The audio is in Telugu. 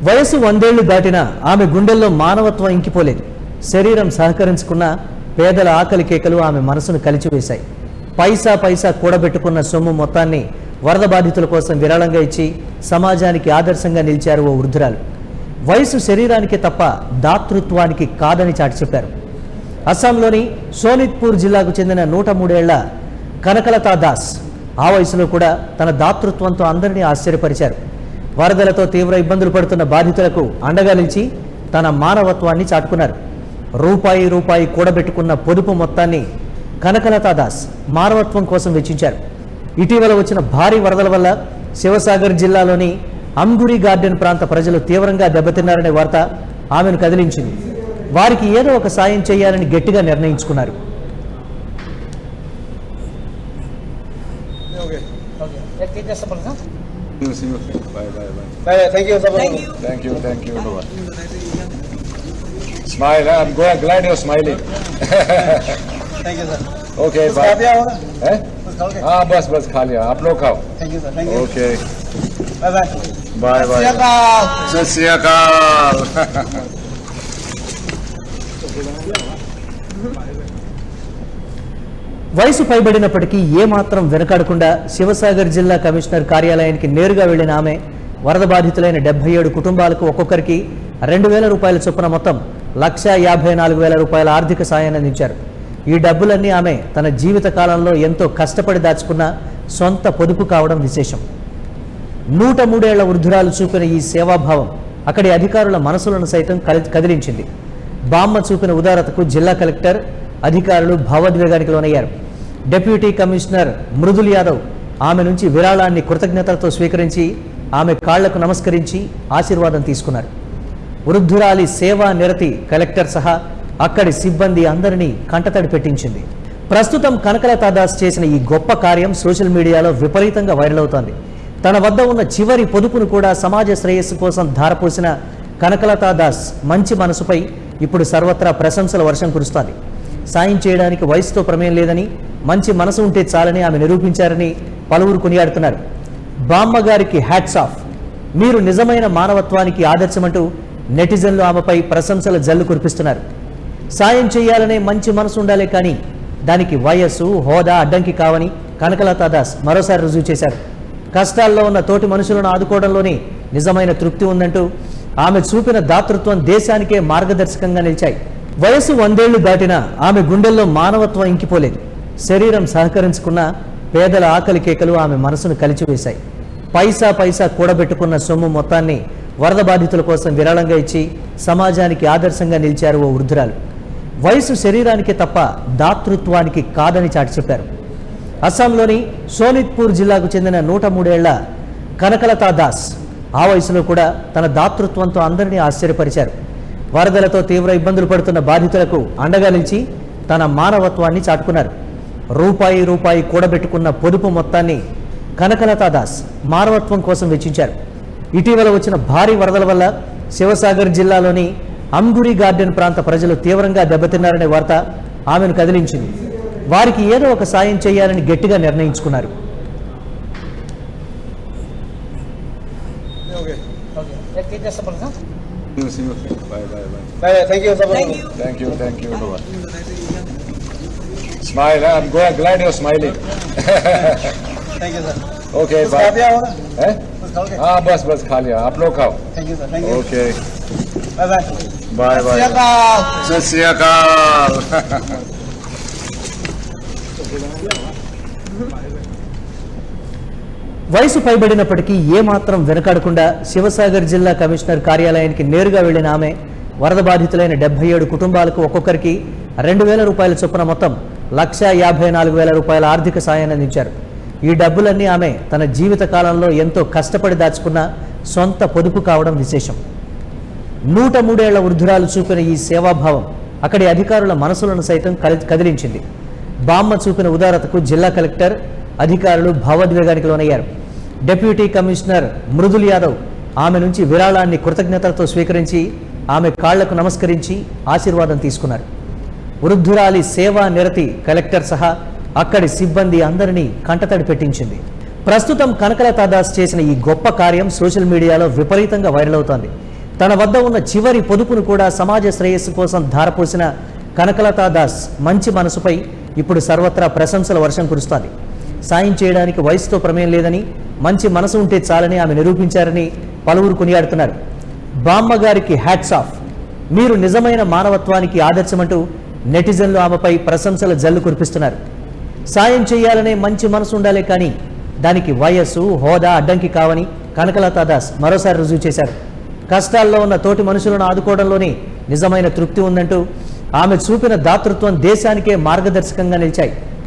వయసు 100 ఏళ్లు దాటినా ఆమె గుండెల్లో మానవత్వం ఇంకిపోలేదు. శరీరం సహకరించుకున్న పేదల ఆకలి కేకలు ఆమె మనసును కలిచివేశాయి. పైసా పైసా కూడబెట్టుకున్న సొమ్ము మొత్తాన్ని వరద బాధితుల కోసం విరాళంగా ఇచ్చి సమాజానికి ఆదర్శంగా నిలిచారు ఓ వృద్ధురాలు. వయసు శరీరానికి తప్ప దాతృత్వానికి కాదని చాటి చెప్పారు. అస్సాంలోని సోనిత్పూర్ జిల్లాకు చెందిన 103 ఏళ్ల కనకలతా దాస్ ఆ వయసులో కూడా తన దాతృత్వంతో అందరినీ ఆశ్చర్యపరిచారు. వరదలతో తీవ్ర ఇబ్బందులు పడుతున్న బాధితులకు అండగా నిలిచి తన మానవత్వాన్ని చాటుకున్నారు. రూపాయి కూడబెట్టుకున్న పొదుపు మొత్తాన్ని కనకలతా దాస్ మానవత్వం కోసం వెచ్చించారు. ఇటీవల వచ్చిన భారీ వరదల వల్ల శివసాగర్ జిల్లాలోని అంగురి గార్డెన్ ప్రాంత ప్రజలు తీవ్రంగా దెబ్బతిన్నారనే వార్త ఆమెను కదిలించింది. వారికి ఏదో ఒక సాయం చేయాలని గట్టిగా నిర్ణయించుకున్నారు. Smile, I'm glad you're smiling. Thank you, sir. Okay, bye. हाँ बस खा लिया, आप लोग खाओ. Thank you, sir. Thank you. Okay. Bye bye. सत श्री अकाल. వయసు పైబడినప్పటికీ ఏమాత్రం వెనకాడకుండా శివసాగర్ జిల్లా కమిషనర్ కార్యాలయానికి నేరుగా వెళ్లిన ఆమె వరద బాధితులైన 77 కుటుంబాలకు ఒక్కొక్కరికి 2,000 రూపాయల చొప్పున మొత్తం 1,54,000 రూపాయల ఆర్థిక సాయాన్ని అందించారు. ఈ డబ్బులన్నీ ఆమె తన జీవిత కాలంలో ఎంతో కష్టపడి దాచుకున్న సొంత పొదుపు కావడం విశేషం. 103 ఏళ్ల వృద్ధురాలు చూపిన ఈ సేవాభావం అక్కడి అధికారుల మనసులను సైతం కదిలించింది. బామ్మ చూపిన ఉదారతకు జిల్లా కలెక్టర్, అధికారులు భావోద్వేగానికి లోనయ్యారు. డిప్యూటీ కమిషనర్ మృదుల్ యాదవ్ ఆమె నుంచి విరాళాన్ని కృతజ్ఞతలతో స్వీకరించి ఆమె కాళ్లకు నమస్కరించి ఆశీర్వాదం తీసుకున్నారు. వృద్ధురాలి సేవా నిరతి కలెక్టర్ సహా అక్కడి సిబ్బంది అందరినీ కంటతడి పెట్టించింది. ప్రస్తుతం కనకలతా దాస్ చేసిన ఈ గొప్ప కార్యం సోషల్ మీడియాలో విపరీతంగా వైరల్ అవుతోంది. తన వద్ద ఉన్న చివరి పొదుపును కూడా సమాజ శ్రేయస్సు కోసం ధారపోసిన కనకలతా దాస్ మంచి మనసుపై ఇప్పుడు సర్వత్రా ప్రశంసల వర్షం కురుస్తోంది. సాయం చేయడానికి వయసుతో ప్రమేయం లేదని, మంచి మనసు ఉంటే చాలని ఆమె నిరూపించారని పలువురు కొనియాడుతున్నారు. బామ్మ గారికి హ్యాట్స్ ఆఫ్, మీరు నిజమైన మానవత్వానికి ఆదర్శమంటూ నెటిజన్లు ఆమెపై ప్రశంసల జల్లు కురిపిస్తున్నారు. సాయం చేయాలనే మంచి మనసు ఉండాలే కానీ దానికి వయస్సు, హోదా అడ్డంకి కావని కనకలతా దాస్ మరోసారి రుజువు చేశారు. కష్టాల్లో ఉన్న తోటి మనుషులను ఆదుకోవడంలోనే నిజమైన తృప్తి ఉందంటూ ఆమె చూపిన దాతృత్వం దేశానికే మార్గదర్శకంగా నిలిచాయి. వయసు 100 ఏళ్లు దాటినా ఆమె గుండెల్లో మానవత్వం ఇంకిపోలేదు. శరీరం సహకరించుకున్న పేదల ఆకలి కేకలు ఆమె మనసును కలిచివేశాయి. పైసా పైసా కూడబెట్టుకున్న సొమ్ము మొత్తాన్ని వరద బాధితుల కోసం విరాళంగా ఇచ్చి సమాజానికి ఆదర్శంగా నిలిచారు ఓ వృద్ధురాలు. వయసు శరీరానికి తప్ప దాతృత్వానికి కాదని చాటి చెప్పారు. అస్సాంలోని సోనిత్పూర్ జిల్లాకు చెందిన 103 ఏళ్ల కనకలతా దాస్ ఆ వయసులో కూడా తన దాతృత్వంతో అందరినీ ఆశ్చర్యపరిచారు. వరదలతో తీవ్ర ఇబ్బందులు పడుతున్న బాధితులకు అండగా నిలిచి తన మానవత్వాన్ని చాటుకున్నారు. రూపాయి కూడబెట్టుకున్న పొదుపు మొత్తాన్ని కనకలతా దాస్ మానవత్వం కోసం వెచ్చించారు. ఇటీవల వచ్చిన భారీ వరదల వల్ల శివసాగర్ జిల్లాలోని అంగురి గార్డెన్ ప్రాంత ప్రజలు తీవ్రంగా దెబ్బతిన్నారనే వార్త ఆమెను కదిలించింది. వారికి ఏదో ఒక సాయం చేయాలని గట్టిగా నిర్ణయించుకున్నారు. Thank you, sir. Thank you. Smile, I'm glad you're smiling. Thank you, sir. Okay, bye. हाँ बस खा लिया, आप लोग खाओ. Thank you, sir. Thank you. Okay. Bye. सत श्री अकाल. వయసు పైబడినప్పటికీ ఏమాత్రం వెనకాడకుండా శివసాగర్ జిల్లా కమిషనర్ కార్యాలయానికి నేరుగా వెళ్లిన ఆమె వరద బాధితులైన 77 కుటుంబాలకు ఒక్కొక్కరికి 2,000 రూపాయల చొప్పున మొత్తం 1,54,000 రూపాయల ఆర్థిక సాయాన్ని అందించారు. ఈ డబ్బులన్నీ ఆమె తన జీవిత కాలంలో ఎంతో కష్టపడి దాచుకున్న సొంత పొదుపు కావడం విశేషం. 103 ఏళ్ల వృద్ధురాలు చూపిన ఈ సేవాభావం అక్కడి అధికారుల మనసులను సైతం కదిలించింది. బామ్మ చూపిన ఉదారతకు జిల్లా కలెక్టర్, అధికారులు భావోద్వేగానికి లోనయ్యారు. డిప్యూటీ కమిషనర్ మృదుల్ యాదవ్ ఆమె నుంచి విరాళాన్ని కృతజ్ఞతలతో స్వీకరించి ఆమె కాళ్లకు నమస్కరించి ఆశీర్వాదం తీసుకున్నారు. వృద్ధురాలి సేవా నిరతి కలెక్టర్ సహా అక్కడి సిబ్బంది అందరినీ కంటతడి పెట్టించింది. ప్రస్తుతం కనకలతా దాస్ చేసిన ఈ గొప్ప కార్యం సోషల్ మీడియాలో విపరీతంగా వైరల్ అవుతోంది. తన వద్ద ఉన్న చివరి పొదుపును కూడా సమాజ శ్రేయస్సు కోసం ధారపోసిన కనకలతా దాస్ మంచి మనసుపై ఇప్పుడు సర్వత్రా ప్రశంసల వర్షం కురుస్తోంది. సాయం చేయడానికి వయసుతో ప్రమేయం లేదని, మంచి మనసు ఉంటే చాలని ఆమె నిరూపించారని పలువురు కొనియాడుతున్నారు. బామ్మ గారికి హ్యాట్స్ ఆఫ్, మీరు నిజమైన మానవత్వానికి ఆదర్శమంటూ నెటిజన్లు ఆమెపై ప్రశంసల జల్లు కురిపిస్తున్నారు. సాయం చేయాలనే మంచి మనసు ఉండాలే కానీ దానికి వయస్సు, హోదా అడ్డంకి కావని కనకలతా దాస్ మరోసారి రుజువు చేశారు. కష్టాల్లో ఉన్న తోటి మనుషులను ఆదుకోవడంలోనే నిజమైన తృప్తి ఉందంటూ ఆమె చూపిన దాతృత్వం దేశానికే మార్గదర్శకంగా నిలిచాయి.